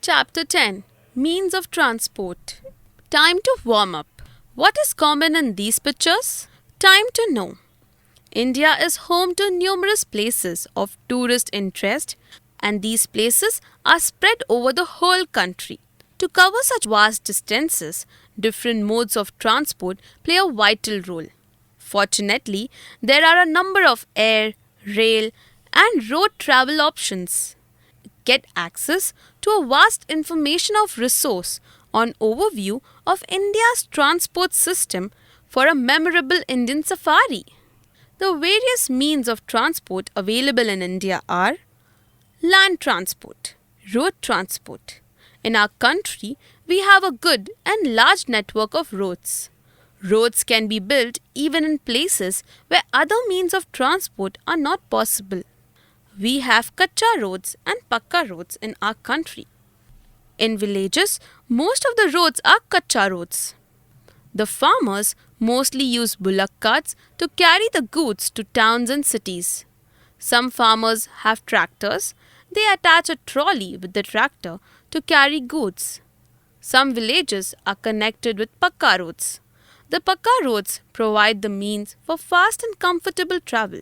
Chapter 10 Means of Transport. Time to warm up. What is common in these pictures? Time to know. India is home to numerous places of tourist interest, and these places are spread over the whole country. To cover such vast distances, different modes of transport play a vital role. Fortunately, there are a number of air, rail, and road travel options. Get access to a vast information of resource on overview of India's transport system for a memorable Indian safari. The various means of transport available in India are land transport, road transport. In our country, we have a good and large network of roads. Roads can be built even in places where other means of transport are not possible. We have kacha roads and pakka roads in our country. In villages, most of the roads are kacha roads. The farmers mostly use bullock carts to carry the goods to towns and cities. Some farmers have tractors. They attach a trolley with the tractor to carry goods. Some villages are connected with pakka roads. The pakka roads provide the means for fast and comfortable travel.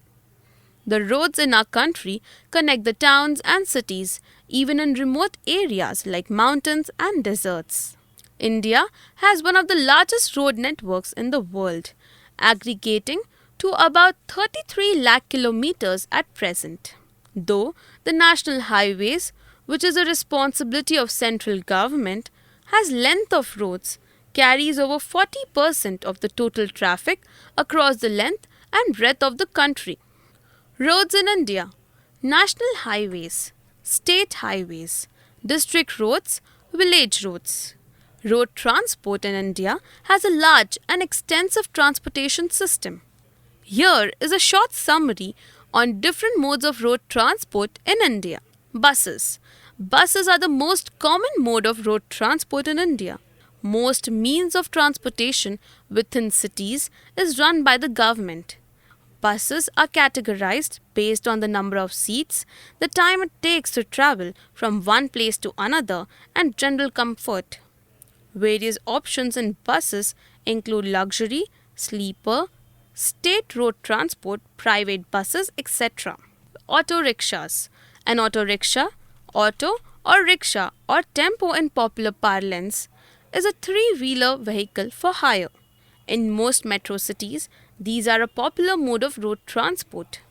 The roads in our country connect the towns and cities, even in remote areas like mountains and deserts. India has one of the largest road networks in the world, aggregating to about 33 lakh kilometers at present. Though the national highways, which is a responsibility of central government, has length of roads, carries over 40% of the total traffic across the length and breadth of the country. Roads in India: national highways, state highways, district roads, village roads. Road transport in India has a large and extensive transportation system. Here is a short summary on different modes of road transport in India. Buses. Buses are the most common mode of road transport in India. Most means of transportation within cities is run by the government. Buses are categorized based on the number of seats, the time it takes to travel from one place to another, and general comfort. Various options in buses include luxury, sleeper, state road transport, private buses, etc. Auto rickshaws. An auto rickshaw, auto or rickshaw or tempo in popular parlance, is a three-wheeler vehicle for hire. In most metro cities, these are a popular mode of road transport.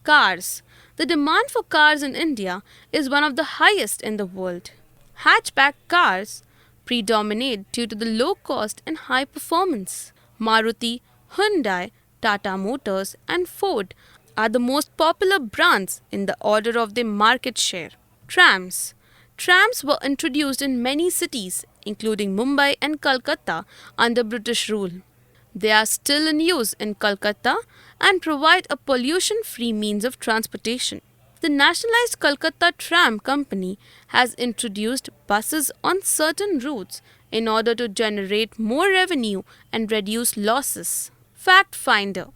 Cars. The demand for cars in India is one of the highest in the world. Hatchback cars predominate due to the low cost and high performance. Maruti, Hyundai, Tata Motors, and Ford are the most popular brands in the order of their market share. Trams. Trams were introduced in many cities, including Mumbai and Calcutta, under British rule. They are still in use in Calcutta and provide a pollution-free means of transportation. The nationalized Calcutta Tram Company has introduced buses on certain routes in order to generate more revenue and reduce losses. Fact Finder.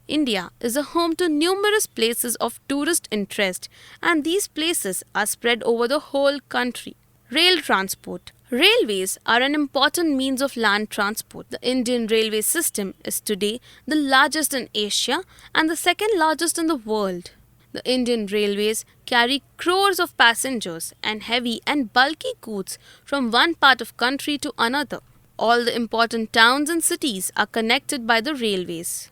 India is a home to numerous places of tourist interest, and these places are spread over the whole country. Rail transport. Railways are an important means of land transport. The Indian railway system is today the largest in Asia and the second largest in the world. The Indian railways carry crores of passengers and heavy and bulky goods from one part of country to another. All the important towns and cities are connected by the railways.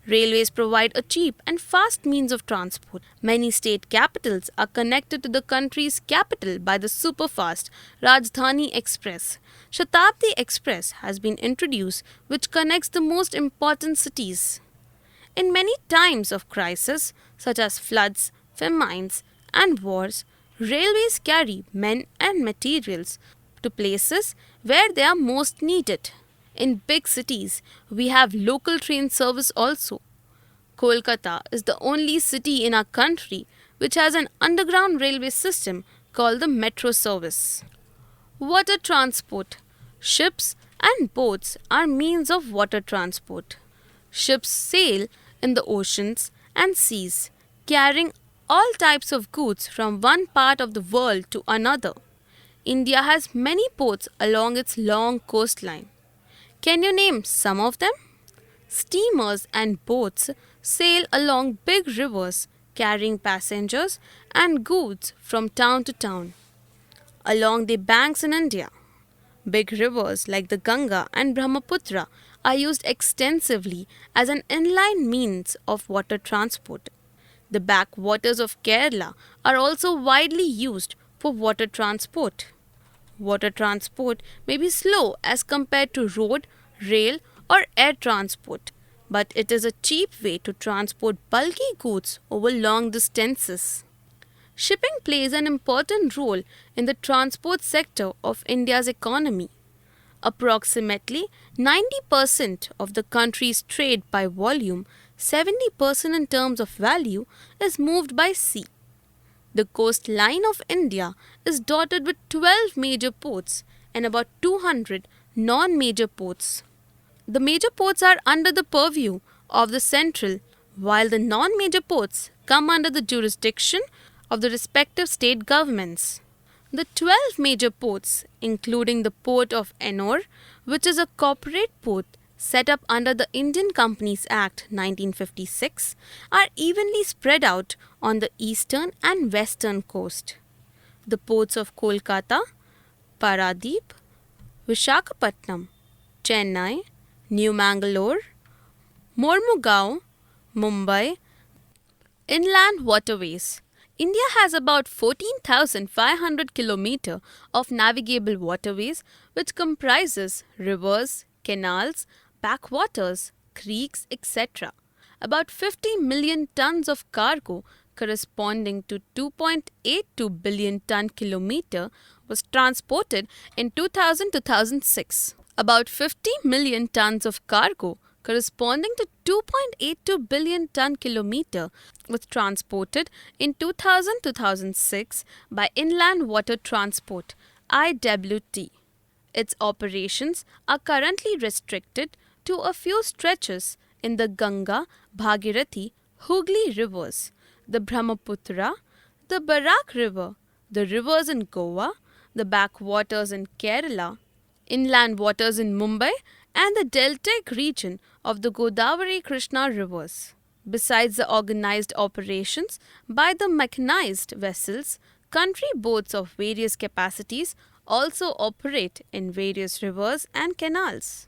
Railways provide a cheap and fast means of transport. Many state capitals are connected to the country's capital by the superfast Rajdhani Express. Shatabdi Express has been introduced, which connects the most important cities. In many times of crisis, such as floods, famines, and wars, railways carry men and materials to places where they are most needed. In big cities, we have local train service also. Kolkata is the only city in our country which has an underground railway system called the metro service. Water transport. Ships and boats are means of water transport. Ships sail in the oceans and seas, carrying all types of goods from one part of the world to another. India has many ports along its long coastline. Can you name some of them? Steamers and boats sail along big rivers carrying passengers and goods from town to town. Along the banks in India, big rivers like the Ganga and Brahmaputra are used extensively as an inland means of water transport. The backwaters of Kerala are also widely used for water transport. Water transport may be slow as compared to road, rail, or air transport, but it is a cheap way to transport bulky goods over long distances. Shipping plays an important role in the transport sector of India's economy. Approximately 90% of the country's trade by volume, 70% in terms of value, is moved by sea. The coastline of India is dotted with 12 major ports and about 200 non major ports. The major ports are under the purview of the central, while the non major ports come under the jurisdiction of the respective state governments. The 12 major ports, including the port of Ennore, which is a corporate port set up under the Indian Companies Act 1956, are evenly spread out on the eastern and western coast. The ports of Kolkata, Paradip, Vishakhapatnam, Chennai, New Mangalore, Mormugao, Mumbai. Inland waterways. India has about 14,500 kilometers of navigable waterways, which comprises rivers, canals, backwaters, creeks, etc. About 50 million tons of cargo, corresponding to 2.82 billion ton kilometer, was transported in 2000-2006. About 50 million tons of cargo, corresponding to 2.82 billion ton kilometer, was transported in 2000-2006 by Inland Water Transport (IWT). Its operations are currently restricted to a few stretches in the Ganga, Bhagirathi, Hooghly rivers, the Brahmaputra, the Barak River, the rivers in Goa, the backwaters in Kerala, inland waters in Mumbai, and the deltaic region of the Godavari Krishna rivers. Besides the organized operations by the mechanized vessels, country boats of various capacities also operate in various rivers and canals.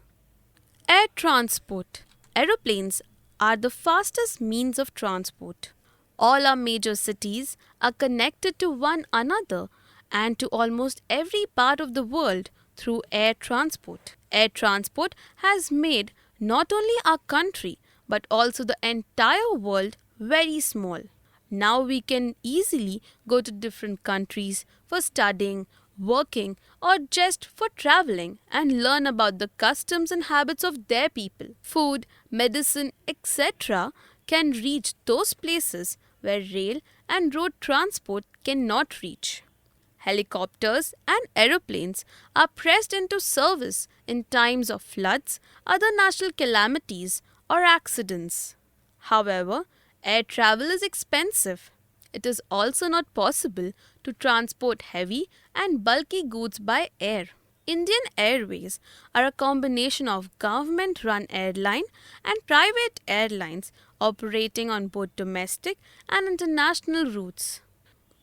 Air transport. Aeroplanes are the fastest means of transport. All our major cities are connected to one another and to almost every part of the world through air transport. Air transport has made not only our country but also the entire world very small. Now we can easily go to different countries for studying, working, or just for traveling and learn about the customs and habits of their people. Food, medicine, etc. can reach those places where rail and road transport cannot reach. Helicopters and aeroplanes are pressed into service in times of floods, other natural calamities, or accidents. However, air travel is expensive. It is also not possible to transport heavy and bulky goods by air. Indian Airways are a combination of government-run airline and private airlines operating on both domestic and international routes.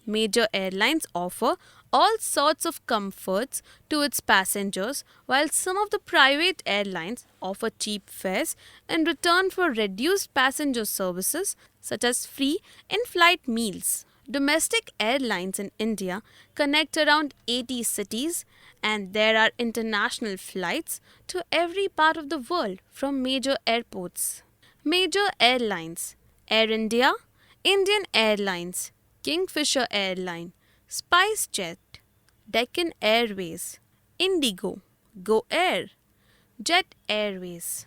Major airlines offer all sorts of comforts to its passengers, while some of the private airlines offer cheap fares in return for reduced passenger services such as free in-flight meals. Domestic airlines in India connect around 80 cities, and there are international flights to every part of the world from major airports. Major airlines: Air India, Indian Airlines, Kingfisher Airline, SpiceJet, Deccan Airways, Indigo, Go Air, Jet Airways.